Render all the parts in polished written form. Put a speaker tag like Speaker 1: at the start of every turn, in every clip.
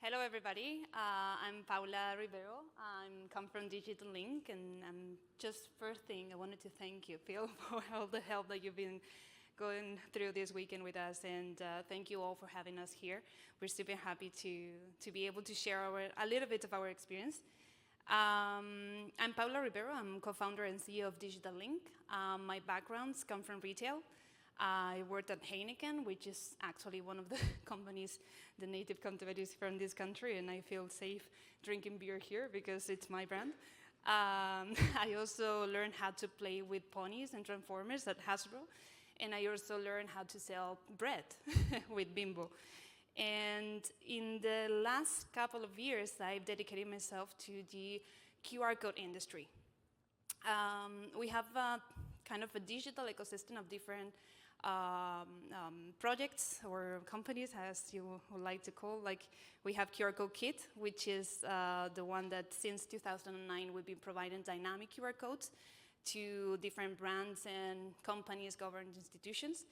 Speaker 1: Hello, everybody. I'm Paula Rivero. I come from Digital Link, and just first thing, I wanted to thank you, Phil, for all the help that you've been going through this weekend with us, and thank you all for having us here. We're super happy to be able to share a little bit of our experience. I'm Paula Rivero. I'm co-founder and CEO of Digital Link. My backgrounds come from retail. I worked at Heineken, which is actually one of the companies, the native companies from this country, and I feel safe drinking beer here because it's my brand. I also learned how to play with ponies and transformers at Hasbro, and I also learned how to sell bread with Bimbo. And in the last couple of years, I've dedicated myself to the QR code industry. We have kind of a digital ecosystem of different projects or companies, as you would like to call. Like, we have QR Code Kit, which is the one that since 2009 we've been providing dynamic QR codes to different brands and companies, government institutions.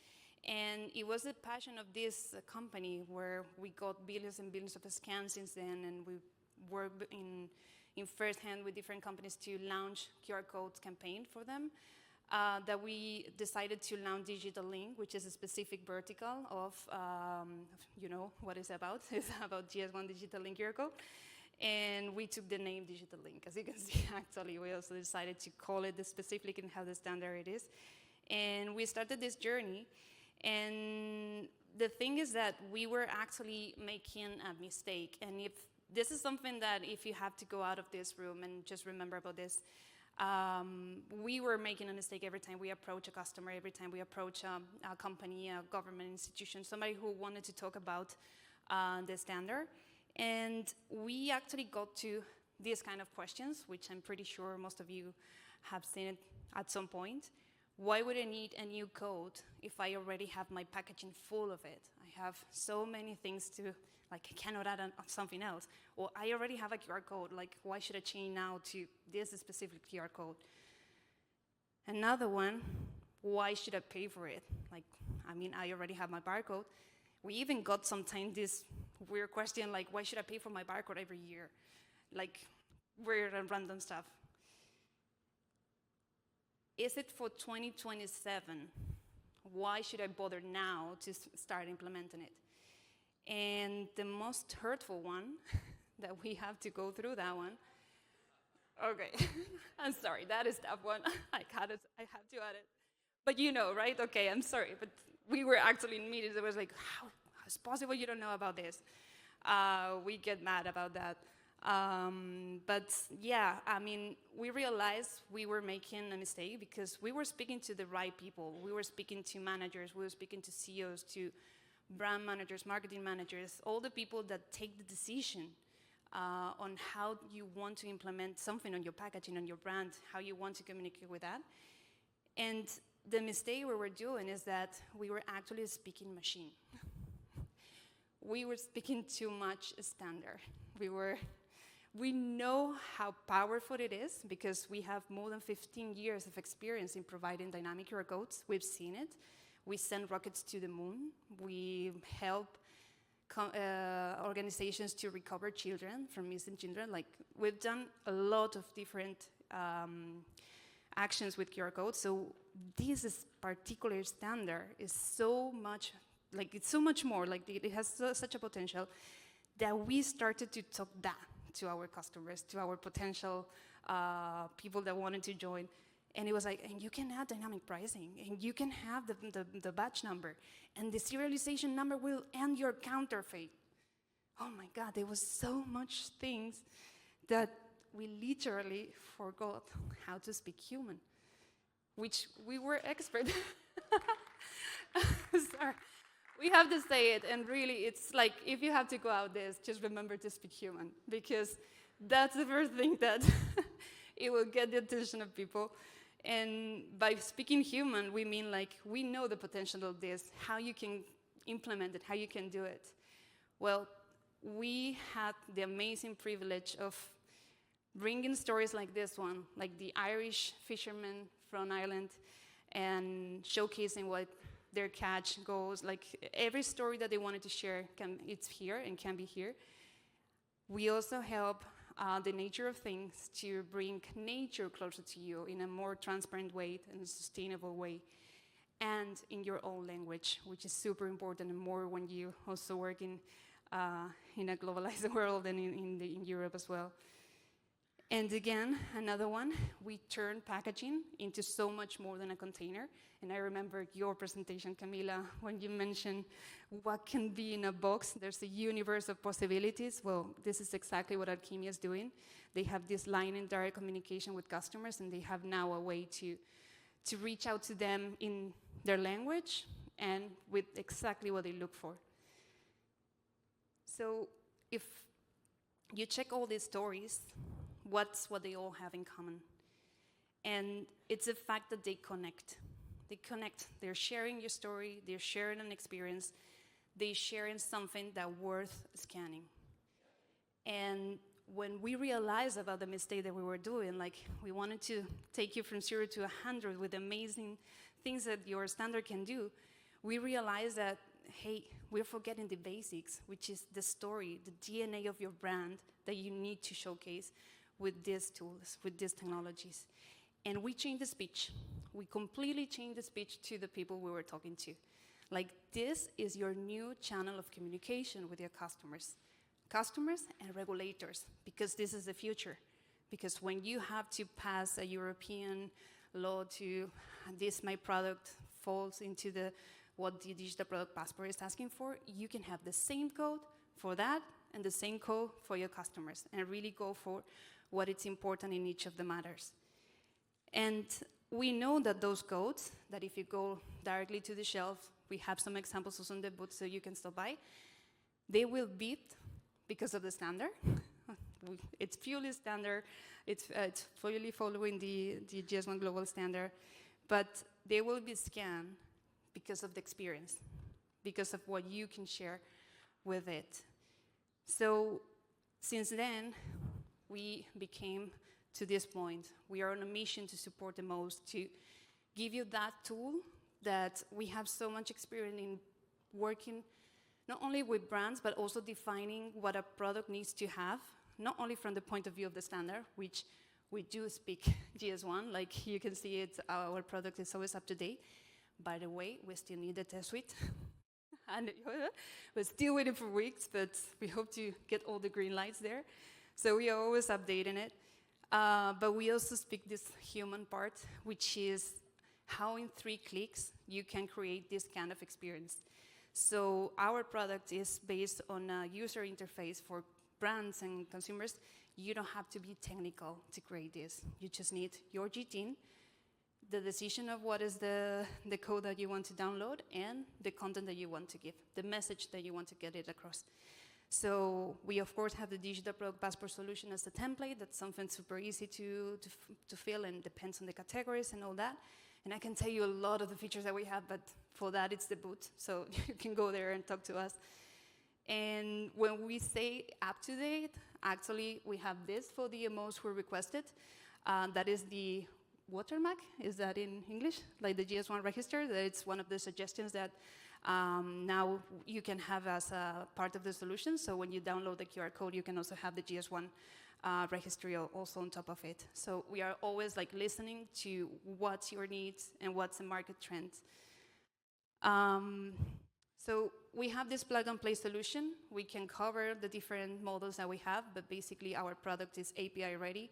Speaker 1: And it was the passion of this company where we got billions and billions of scans since then, and we worked in first hand with different companies to launch QR codes campaign for them. That we decided to launch Digital Link, which is a specific vertical of, you know what it's about. It's about GS1 Digital Link QR code. And we took the name Digital Link. As you can see, actually, we also decided to call it the specific and how the standard it is. And we started this journey. And the thing is that we were actually making a mistake. And if this is something that if you have to go out of this room and just remember about this, we were making a mistake every time we approach a customer, every time we approach a company, a government institution, somebody who wanted to talk about the standard. And we actually got to these kind of questions, which I'm pretty sure most of you have seen it at some point. Why would I need a new code if I already have my packaging full of it? I have so many things to, like, I cannot add something else. Or I already have a QR code, like, why should I change now to this specific QR code? Another one, why should I pay for it? Like, I mean, I already have my barcode. We even got sometimes this weird question, like, why should I pay for my barcode every year? Like, weird and random stuff. Is it for 2027? Why should I bother now to start implementing it? And the most hurtful one, that we have to go through that one. Okay, I'm sorry, that is that one. I have to add it. But you know, right? Okay, I'm sorry, but we were actually in meetings. It was like, how is it possible you don't know about this? We get mad about that. But yeah, I mean, we realized we were making a mistake because we were speaking to the right people. We were speaking to managers, we were speaking to CEOs, to brand managers, marketing managers, all the people that take the decision on how you want to implement something on your packaging, on your brand, how you want to communicate with that. And the mistake we were doing is that we were actually speaking machine. We were speaking too much standard. We know how powerful it is because we have more than 15 years of experience in providing dynamic QR codes. We've seen it. We send rockets to the moon. We help organizations to recover children from missing children. Like, we've done a lot of different actions with QR codes. So this particular standard is so much, like, it's so much more, like, it has such a potential that we started to talk that to our customers, to our potential people that wanted to join. And it was like, and you can add dynamic pricing, and you can have the batch number, and the serialization number will end your counterfeit. Oh my God, there was so much things that we literally forgot how to speak human, which we were expert. Sorry. We have to say it, and really, it's like, if you have to go out there, just remember to speak human, because that's the first thing that it will get the attention of people. And by speaking human, we mean, like, we know the potential of this, how you can implement it, how you can do it. Well, we had the amazing privilege of bringing stories like this one, like the Irish fishermen from Ireland, and showcasing what their catch goes. Like, every story that they wanted to share, it's here and can be here. We also help the nature of things to bring nature closer to you in a more transparent way and a sustainable way, and in your own language, which is super important, and more when you also work in a globalized world and in Europe as well. And again, another one, we turn packaging into so much more than a container. And I remember your presentation, Camila, when you mentioned what can be in a box. There's a universe of possibilities. Well, this is exactly what Alchemia is doing. They have this line in direct communication with customers, and they have now a way to reach out to them in their language and with exactly what they look for. So if you check all these stories, what's what they all have in common? And it's the fact that they connect. They connect. They're sharing your story. They're sharing an experience. They're sharing something that's worth scanning. And when we realized about the mistake that we were doing, like we wanted to take you from 0 to 100 with amazing things that your standard can do, we realized that, hey, we're forgetting the basics, which is the story, the DNA of your brand that you need to showcase with these tools, with these technologies. And we changed the speech. We completely changed the speech to the people we were talking to. Like, this is your new channel of communication with your customers and regulators, because this is the future. Because when you have to pass a European law to this, my product falls into what the digital product passport is asking for, you can have the same code for that and the same code for your customers, and really go for what is important in each of the matters. And we know that those codes, that if you go directly to the shelf, we have some examples also on the booth so you can stop by, they will beat because of the standard. It's purely standard, it's fully following the GS1 Global standard, but they will be scanned because of the experience, because of what you can share with it. So since then, we became to this point. We are on a mission to support the most, to give you that tool that we have so much experience in working not only with brands, but also defining what a product needs to have, not only from the point of view of the standard, which we do speak GS1, like you can see it, our product is always up to date. By the way, we still need the test suite. And we're still waiting for weeks, but we hope to get all the green lights there. So we are always updating it. But we also speak this human part, which is how in 3 clicks you can create this kind of experience. So our product is based on a user interface for brands and consumers. You don't have to be technical to create this. You just need your GTIN, the decision of what is the code that you want to download, and the content that you want to give, the message that you want to get it across. So we, of course, have the digital product passport solution as a template. That's something super easy to fill, and depends on the categories and all that. And I can tell you a lot of the features that we have, but for that, it's the booth. So you can go there and talk to us. And when we say up to date, actually, we have this for the DMOs who requested. That is the watermark. Is that in English? Like the GS1 register. It's one of the suggestions that now you can have as a part of the solution. So when you download the QR code, you can also have the GS1 registry also on top of it. So we are always like listening to what's your needs and what's the market trend. So we have this plug-and-play solution. We can cover the different models that we have, but basically our product is API ready,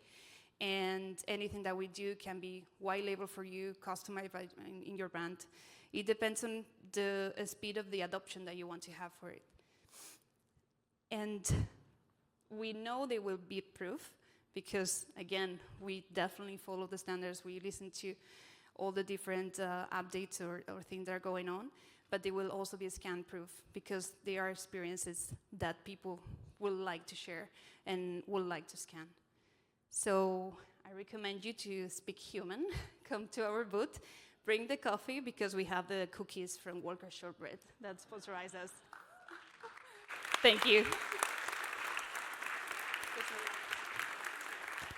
Speaker 1: and anything that we do can be white label for you, customized in your brand. It depends on the speed of the adoption that you want to have for it. And we know they will be proof because, again, we definitely follow the standards. We listen to all the different updates or things that are going on, but they will also be scan proof because they are experiences that people will like to share and will like to scan. So I recommend you to speak human, come to our booth, bring the coffee because we have the cookies from Walker Shortbread that sponsorize us. Thank you.